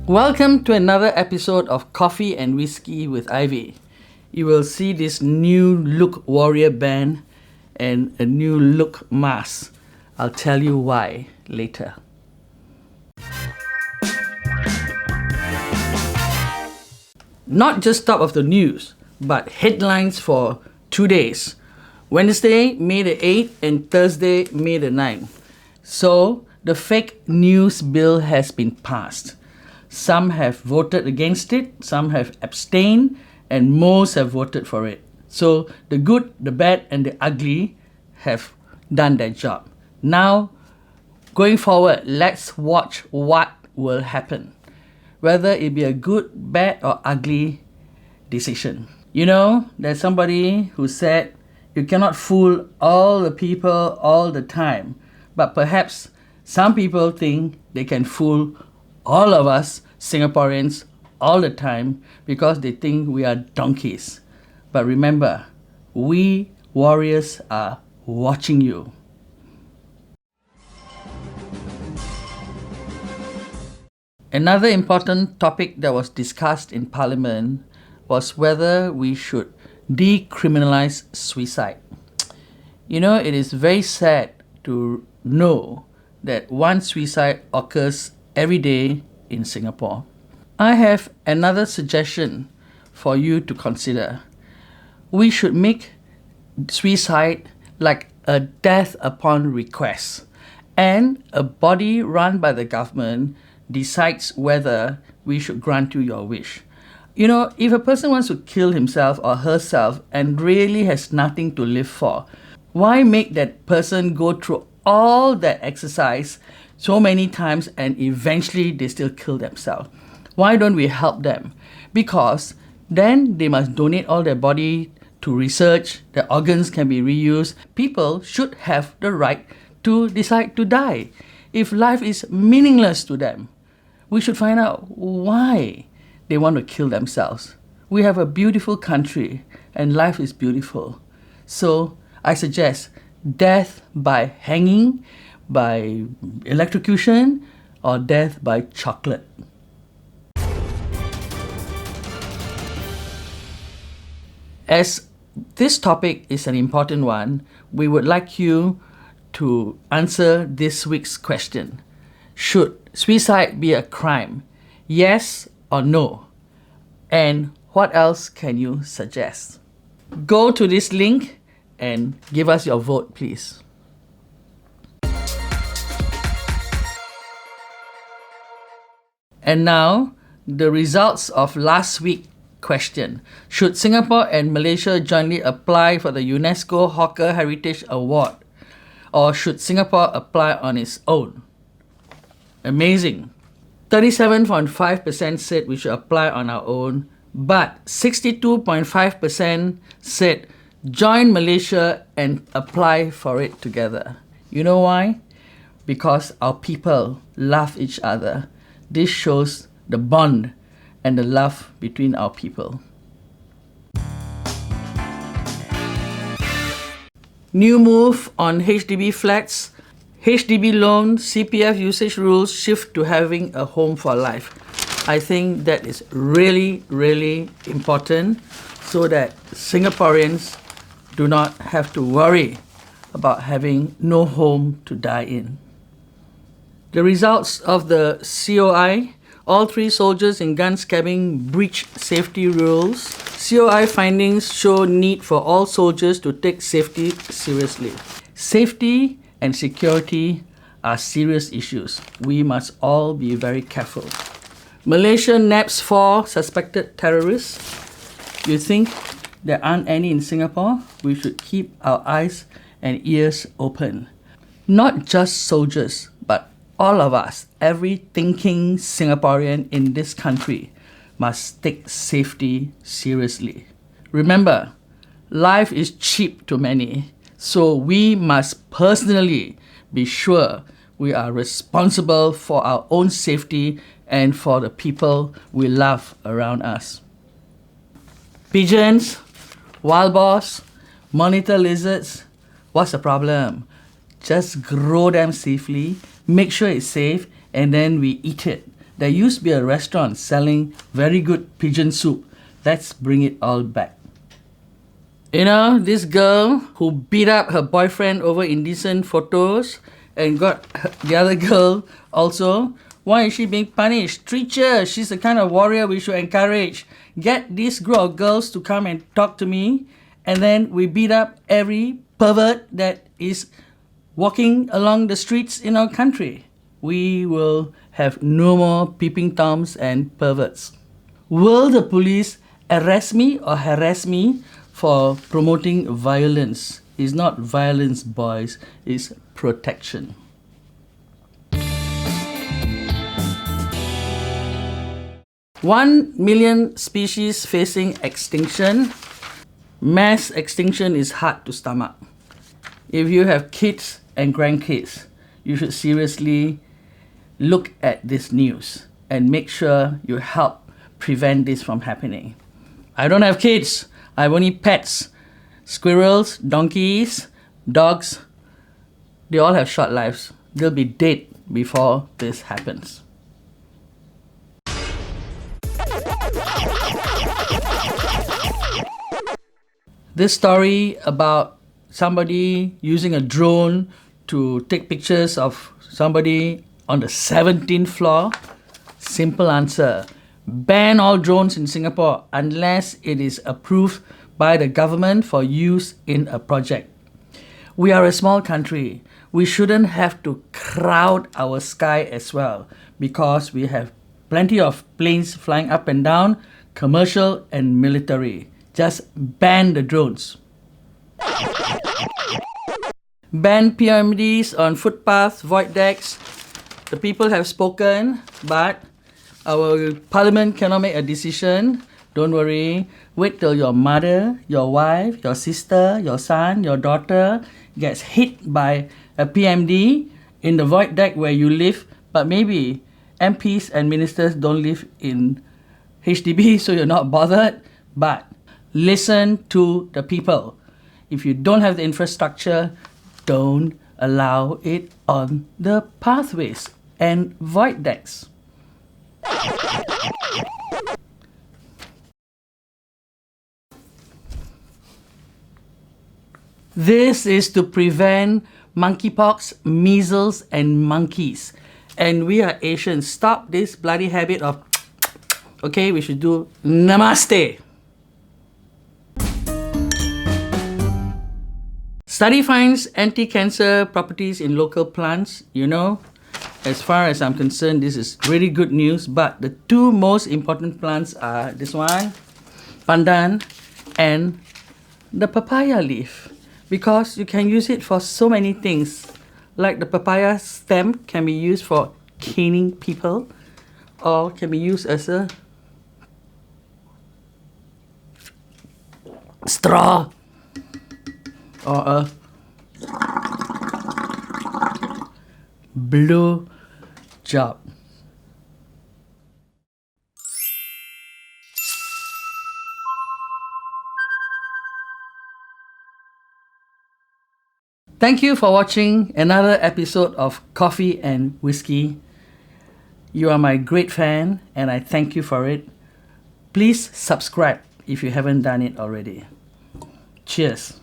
Welcome to another episode of Coffee and Whiskey with Ivy. You will see this new look warrior band and a new look mask. I'll tell you why later. Not just top of the news, but headlines for 2 days. Wednesday, May the 8th and Thursday, May the 9th. So, the fake news bill has been passed. Some have voted against it, some have abstained, and most have voted for it. So, the good, the bad, and the ugly have done their job. Now, going forward, let's watch what will happen. Whether it be a good, bad, or ugly decision. You know, there's somebody who said, you cannot fool all the people all the time. But perhaps some people think they can fool all of us Singaporeans all the time because they think we are donkeys. But remember, we warriors are watching you. Another important topic that was discussed in Parliament was whether we should decriminalize suicide. You know, it is very sad to know that one suicide occurs every day in Singapore. I have another suggestion for you to consider. We should make suicide like a death upon request, and a body run by the government decides whether we should grant you your wish. You know, if a person wants to kill himself or herself and really has nothing to live for, why make that person go through all that exercise so many times and eventually they still kill themselves? Why don't we help them? Because then they must donate all their body to research, their organs can be reused. People should have the right to decide to die. If life is meaningless to them, we should find out why they want to kill themselves. We have a beautiful country and life is beautiful. So I suggest death by hanging, by electrocution, or death by chocolate. As this topic is an important one, we would like you to answer this week's question. Should suicide be a crime? Yes or no? And what else can you suggest? Go to this link and give us your vote, please. And now, the results of last week's question. Should Singapore and Malaysia jointly apply for the UNESCO Hawker Heritage Award? Or should Singapore apply on its own? Amazing. 37.5% said we should apply on our own, but 62.5% said join Malaysia and apply for it together. You know why? Because our people love each other. This shows the bond and the love between our people. New move on HDB flats. HDB loan, CPF usage rules shift to having a home for life. I think that is really, really important so that Singaporeans do not have to worry about having no home to die in. The results of the COWWI, all 3 soldiers in gun scabbing breached safety rules. COWWI findings show need for all soldiers to take safety seriously. Safety and security are serious issues. We must all be very careful. Malaysia naps 4 suspected terrorists. You think there aren't any in Singapore? We should keep our eyes and ears open. Not just soldiers, but all of us, every thinking Singaporean in this country, must take safety seriously. Remember, life is cheap to many, so we must personally be sure we are responsible for our own safety and for the people we love around us. Pigeons, wild boars, monitor lizards, what's the problem? Just grow them safely, make sure it's safe, and then we eat it. There used to be a restaurant selling very good pigeon soup. Let's bring it all back. You know, this girl who beat up her boyfriend over indecent photos and got the other girl also. Why is she being punished? Treat her. She's the kind of warrior we should encourage. Get this group of girls to come and talk to me, and then we beat up every pervert that is walking along the streets in our country. We will have no more peeping toms and perverts. Will the police arrest me or harass me for promoting violence? It's not violence, boys. It's protection. One million species facing extinction. Mass extinction is hard to stomach. If you have kids and grandkids, you should seriously look at this news and make sure you help prevent this from happening. I don't have kids. I have only pets. Squirrels, donkeys, dogs, they all have short lives. They'll be dead before this happens. This story about somebody using a drone to take pictures of somebody on the 17th floor. Simple answer. Ban all drones in Singapore unless it is approved by the government for use in a project. We are a small country. We shouldn't have to crowd our sky as well because we have plenty of planes flying up and down, commercial and military. Just ban the drones. Ban PMDs on footpaths, void decks. The people have spoken, but our parliament cannot make a decision. Don't worry. Wait till your mother, your wife, your sister, your son, your daughter gets hit by a PMD in the void deck where you live, but maybe MPs and ministers don't live in HDB, so you're not bothered. But listen to the people. If you don't have the infrastructure, don't allow it on the pathways and void decks. This is to prevent monkeypox, measles, and monkeys. And we are Asians. Stop this bloody habit of, okay, we should do Namaste. Study finds anti-cancer properties in local plants. You know, as far as I'm concerned, this is really good news. But the two most important plants are this one, pandan, and the papaya leaf. Because you can use it for so many things. Like the papaya stem can be used for caning people, or can be used as a straw, or a blow job. Thank you for watching another episode of Coffee and Whiskey. You are my great fan and I thank you for it. Please subscribe if you haven't done it already. Cheers.